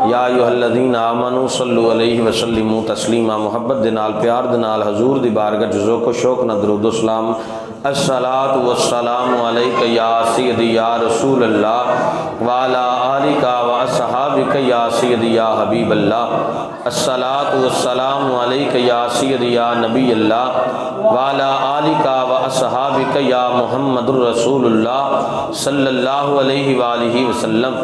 یا ایھا الذین آمنوا صلوا علیہ وسلموا تسلیما، محبت دے نال پیار دے نال حضور دی بارگاہ ذوق و شوق نال درود و سلام۔ الصلاۃ والسلام علیک یا سیدی یا رسول اللہ وعلی آلک واصحابک یا سیدی یا حبیب اللہ۔ الصلاۃ والسلام علیک یا سیدی یا نبی اللہ وعلی آلک واصحابک یا محمد الرسول اللہ صلی اللہ علیہ وآلہ وسلم۔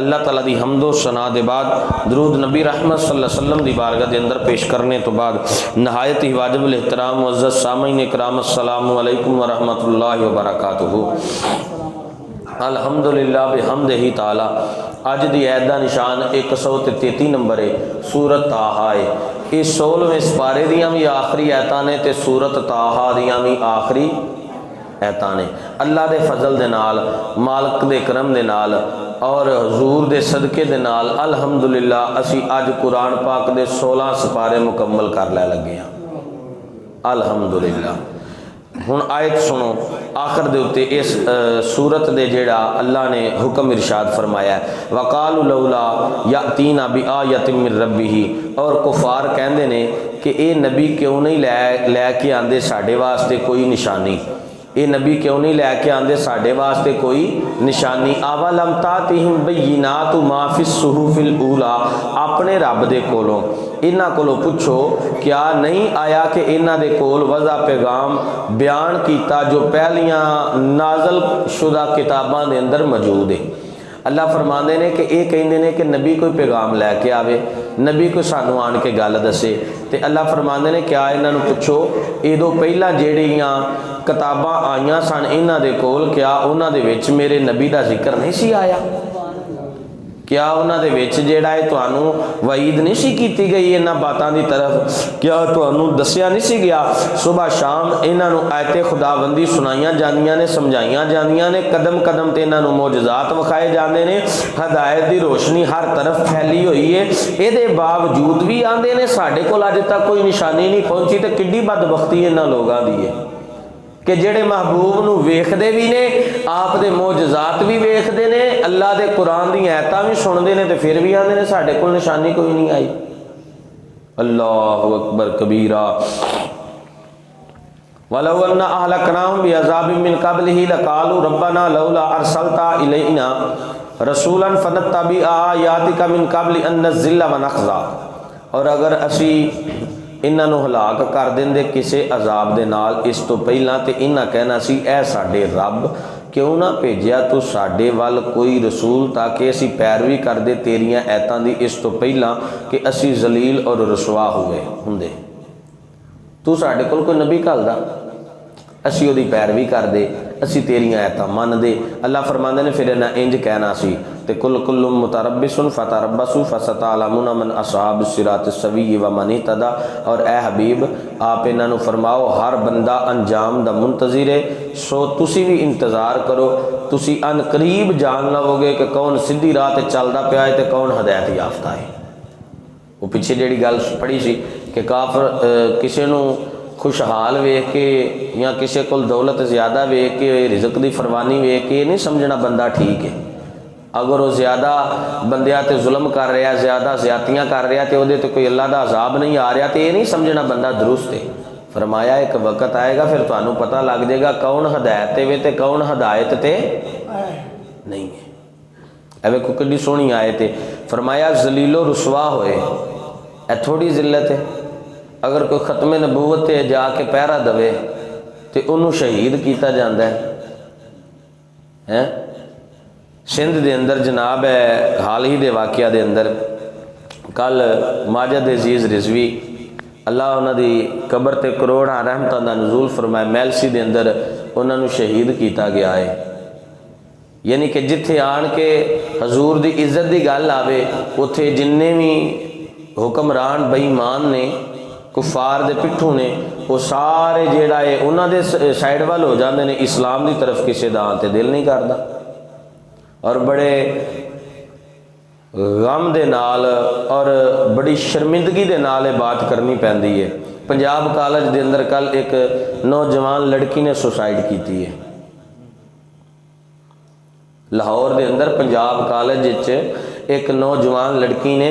اللہ تعالیٰ دی حمد و ثنا دے بعد درود نبی رحمت صلی اللہ علیہ وسلم دی بارگاہ دے اندر پیش کرنے تو بعد نہایت ہی واجب الاحترام معزز سامعین اکرام السلام علیکم ورحمۃ اللہ وبرکاتہ۔ الحمدللہ بحمدہ تعالی۔ اج دی عید دا نشان 133 نمبر ہے، سورت طٰہٰ ہے۔ یہ 16ویں سپارے دیاں بھی آخری ایتاں نے تے سورت طٰہٰ دیاں بھی آخری ایتاں نے۔ اللہ دے فضل دے نال، مالک دے کرم دے نال اور حضور دے صدقے دے نال الحمدللہ اسی اج قرآن پاک دے 16 سپارے مکمل کر لے لگے ہیں الحمدللہ۔ ہن آیت سنو آخر دے اتے اس سورت دے جیڑا اللہ نے حکم ارشاد فرمایا ہے، وَقَالُوا لَوْلَا يَأْتِينَا بِآيَةٍ مِّن رَبِّهِ، اور کفار کہندے نے کہ اے نبی کیوں نہیں لے کے آندے ساڈے واسطے کوئی نشانی، اے نبی کیوں نہیں لے کے آندے ساڈے واسطے کوئی نشانی۔ اَوَلَمْ تَأْتِهِمْ بَيِّنَاتُ مَا فِي الصُّحُفِ الْأُولَىٰ، اپنے رب دے کولوں انہاں کولوں پوچھو کیا نہیں آیا کہ انہاں دے کول واضح پیغام بیان کیتا جو پہلیاں نازل شدہ کتاباں دے اندر موجود ہے۔ اللہ فرماندے نے کہ اے کہندے نے کہ نبی کوئی پیغام لے کے آوے، نبی کوئی سانو آن کے گل دسے، تے اللہ فرماندے نے کیا انہاں نوں پوچھو ایدوں پہلا جیڑیاں کتاباں آئیاں سن انہاں دے کول کیا انہاں دے وچ میرے نبی دا ذکر نہیں سی آیا؟ کیا انہاں دے وچ جیڑا ہے تانوں وعید نہیں سی کیتی گئی انہاں باتاں دی طرف؟ کیا تانوں دسیا نہیں سی گیا؟ صبح شام انہاں نوں آیت خداوندی سنائیاں جاندیاں نے، سمجھائیاں جاندیاں نے، قدم قدم تے انہاں نوں معجزات وکھائے جاندے نے، ہدایت دی روشنی ہر طرف پھیلی ہوئی ہے، اے دے باوجود بھی آندے نے ساڈے کول اج تک کوئی نشانی نہیں پہنچی۔ تے کڈی بدبختی انہاں لوگاں دی ہے کہ جڑے محبوب نو ویکھدے بھی نے، آپ دے معجزات بھی ویکھدے نے، اللہ دے قرآن دی آیتاں بھی سندے نے، تے پھر بھی آندے نے ساڈے کول نشانی کوئی نہیں آئی۔ اللہ اکبر کبیرہ۔ وَلَوْ أَنَّ أَهْلَكْنَاهُمْ بِعَذَابٍ مِّن قَبْلِهِ لَقَالُوا رَبَّنَا لَوْلَا أَرْسَلْتَ إِلَيْنَا رَسُولًا فَنَتَّبِعَ آيَاتِكَ مِن قَبْلِ أَن نَّذِلَّ وَنَخْزَىٰ، اور اگر اسی انہاں نوں ہلاک کر دیندے کسے عذاب دے نال اس تو پہلاں، تے انہاں کہنا سی اے ساڈے رب کیوں نہ بھیجیا تو ساڈے ول کوئی رسول تاکہ اسی پیروی کر دے تیریاں ایتاں دی اس تو پہلاں کہ اسی ذلیل اور رسوا ہوئے ہوندے۔ تو ساڈے کول کوئی نبی گھلدا، اسی دی پیروی کر دے، اسی تیریاں ایتاں من دے۔ اللہ فرماندے نے پھر انہاں انج کہنا سی تے کل کل متربص فتربصوا فستعلمون من اصحاب الصراط السوی ومن اهتدى، اور اے حبیب آپ انہاں نوں فرماؤ ہر بندہ انجام دا منتظر ہے، سو تسی بھی انتظار کرو، تسی ان قریب جان لو گے کہ کون سیدھی راہ تے چلدا پیا ہے تے کون ہدایت یافتہ ہے۔ وہ پیچھے جیڑی گل پڑھی سی کہ کافر کسے نوں خوشحال ویکھ کے یا کسے کول دولت زیادہ ویکھ کے رزق دی فروانی ویکھ کے نہیں سمجھنا بندہ ٹھیک ہے۔ اگر وہ زیادہ بندیاں تے ظلم کر رہا ہے، زیادہ زیادتیاں کر رہا تے وہ کوئی اللہ دا عذاب نہیں آ رہا، تے یہ نہیں سمجھنا بندہ درست ہے۔ فرمایا ایک وقت آئے گا پھر تانوں پتہ لگ جائے گا کون ہدایت تے وے تے کون ہدایت تے نہیں ہے۔ ایویں کو کڈی سونی آئے تے فرمایا ذلیل و رسوا ہوئے، اے تھوڑی ذلت ہے۔ اگر کوئی ختم نبوت تے جا کے پہرا دوے تے انہوں شہید کیتا جاندا ہے۔ سندھ دے اندر جناب ہے حال ہی دے واقعہ دے اندر کل ماجد عزیز رضوی اللہ انہاں دی قبر تے کروڑاں رحمتاں دا نزول فرمائے، میلسی دے اندر انہاں نوں شہید کیتا گیا ہے۔ یعنی کہ جتھے آن کے حضور دی عزت دی گل آوے اتھے جننے بھی حکمران بے ایمان نے، کفار دے پٹھوں نے، وہ سارے جیڑا ہے انہاں دے سائیڈ وال ہو جاندے نے، اسلام دی طرف کسے دا آن تے دل نہیں کردا۔ اور بڑے غم دے نال اور بڑی شرمندگی دے نال بات کرنی پیندی ہے۔ پنجاب کالج دے اندر کل ایک نوجوان لڑکی نے سوسائڈ کیتی ہے۔ ਲਾਹੌਰ ਦੇ ਅੰਦਰ ਪੰਜਾਬ ਕਾਲਜ ਵਿੱਚ ਇੱਕ ਨੌਜਵਾਨ ਲੜਕੀ ਨੇ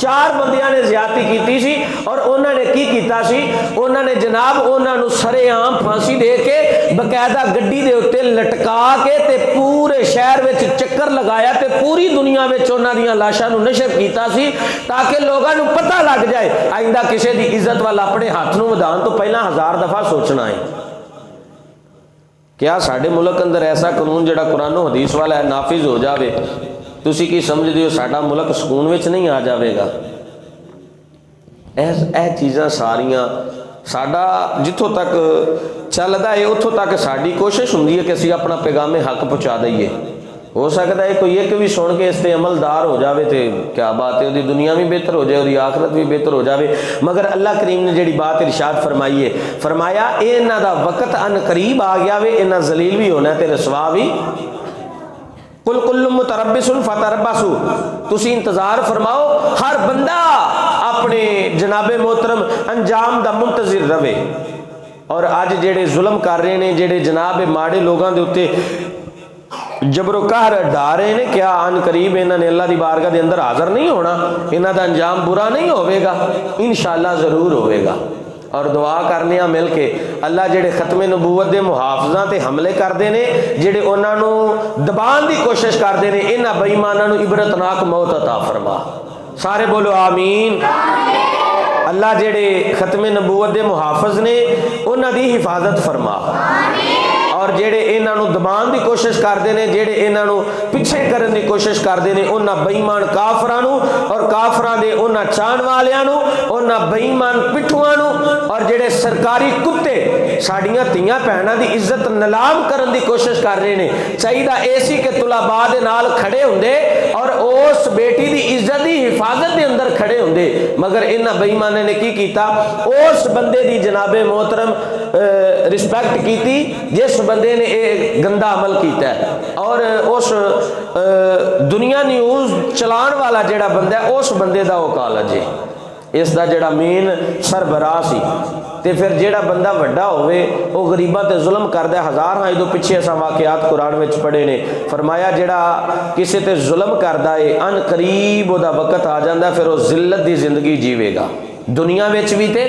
4 بندیاں نے زیادتی کیتی سی اور انہوں نے کی کیتا سی، انہوں نے جناب انہوں نے سرے عام پھانسی دے کے باقاعدہ گڈی دے اتنے لٹکا کے تے پورے شہر وچ چکر لگایا تے پوری دنیا وچ انہاں دیاں لاشاں نو نشر کیتا سی تاکہ لوگاں نو پتہ لگ جائے آئندہ کسے دی عزت والا اپنے ہاتھ نو ودان تو پہلا 1000 دفعہ سوچنا ہے۔ کیا ساڈے ملک اندر ایسا قانون جڑا قرآن و حدیث والا ہے نافذ ہو جاوے تسی کی سمجھ دیو ساڈا ملک سکون وچ نہیں آ جاوے گا؟ اے چیزاں ساریاں ساڈا جتھوں تک چلدا ہے اتھوں تک ساڈی کوشش ہوندی ہے کہ اسی اپنا پیغام حق پہنچا دئیے۔ ہو سکتا ہے کوئی ایک بھی سن کے اس تے عملدار ہو جاوے تے کیا بات ہے، وہ دنیا بھی بہتر ہو جائے، وہ آخرت بھی بہتر ہو جاوے۔ مگر اللہ کریم نے جڑی بات ارشاد فرمائی ہے، فرمایا اے انہاں دا وقت ان قریب آ گیا وے، انہاں ذلیل بھی ہونا تے رسوا بھی۔ قل کل متربص فتربصوا، تسی انتظار فرماؤ، ہر بندہ اپنے جناب محترم انجام دا منتظر رہے۔ اور آج جڑے ظلم کر رہے ہیں، جڑے جناب ماڑے لوگاں دے اتے جبر و قہر ڈا رہے ہیں، کیا ان قریب انہوں نے اللہ دی بارگاہ دے اندر حاضر نہیں ہونا؟ انہوں دا انجام برا نہیں ہوئے گا؟ انشاءاللہ ضرور ہوئے گا۔ اور دعا کرنے ہاں مل کے اللہ جڑے ختم نبوت دے محافظاں تے حملے کردے نے، جڑے انہاں نو دبان دی کوشش کردے نے، انہاں بے ایماناں نو عبرتناک موت عطا فرما۔ سارے بولو آمین۔ اللہ جڑے ختم نبوت دے محافظ نے انہاں دی حفاظت فرما، اور جڑے انہاں نو دبان دی کوشش کردے نے، جڑے انہاں نو پیچھے کرن دی کوشش کردے نے، انہاں بے ایمان کافراں نو اور کافراں دے انہاں چان والیاں نو، انہاں بے ایمان پٹھواں نو، اور جڑے سرکاری کتے ساڈیاں تیاں بہناں دی عزت نیلام کرن دی کوشش کر رہے نے، چاہیدا ایسی کہ طلباء دے نال کھڑے ہوندے اور اس بیٹی دی عزت دی حفاظت دے اندر کھڑے ہوندے، مگر انہاں بے ایماناں نے کی کیتا؟ اس بندے دی جناب محترم رسپیکٹ کیتی جس بندے نے ایک گندا عمل کیتا ہے، اور اس دنیا نیوز چلان والا جڑا بندہ ہے اس بندے دا وہ کالج ہے، اس دا جڑا مین سربراہ سی۔ تے پھر جڑا بندہ وڈا ہوئے وہ غریباں تے ظلم کردہ ہے۔ ہزار ہاں ادو پیچھے ایسا واقعات قرآن وچ پڑھے نے، فرمایا جڑا کسی تے ظلم کردہ ہے ان قریب دا وقت آ جاندہ پھر وہ ذلت دی زندگی جیوے گا، دنیا وچ بھی تے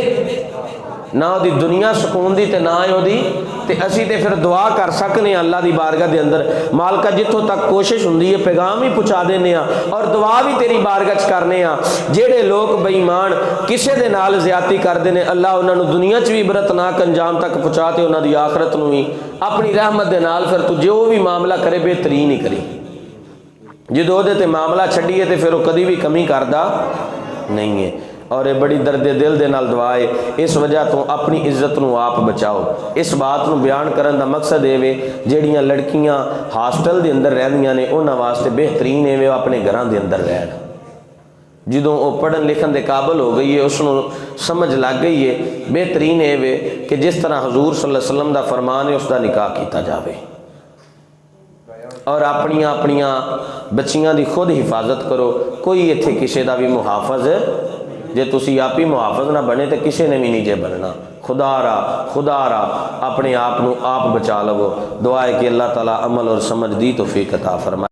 نہ دی دنیا سکون دی تے نہ ہی دی تے اسی تے پھر دعا کر سکنے اللہ دی بارگاہ دے اندر، مالکہ جتوں تک کوشش ہوندی ہے پیغام ہی پہنچا دینے ہاں اور دعا بھی تیری بارگاہ چ کرنے ہاں۔ جڑے لوگ بے ایمان کسے دے نال زیادتی کردے نے، اللہ انہاں نو دنیا چ بھی عبرتناک انجام تک پہنچا تے انہاں دی آخرت نو ہی اپنی رحمت دے نال پھر تو جو بھی معاملہ کرے بہترین ہی کری۔ جدو دے تے معاملہ چھڈیے تے پھر وہ کدی بھی کمی کردا نہیں ہے۔ اور یہ بڑی درد دل دے نال دعا ہے، اس وجہ تو اپنی عزت نو آپ بچاؤ۔ اس بات نو بیان کرن دا مقصد ہے وے جیڑیاں لڑکیاں ہاسٹل دے اندر رہندیاں نے انہاں واسطے بہترین ہے وے اپنے گھراں دے اندر رہن۔ جدوں وہ پڑھن لکھن دے قابل ہو گئی ہے، اس نو سمجھ لگ گئی ہے، بہترین ہے وے کہ جس طرح حضور صلی اللہ علیہ وسلم دا فرمان ہے اس دا نکاح کیتا جاوے، اور اپنیاں بچیاں دی خود حفاظت کرو۔ کوئی ایتھے کسے دا بھی محافظ جے تسی آپ ہی محافظ نہ بنے تو کسے نے بھی نہیں جے بننا۔ خدا را اپنے آپ نو آپ بچا لو۔ دعا ہے کہ اللہ تعالیٰ عمل اور سمجھ دی توفیق عطا فرمائے۔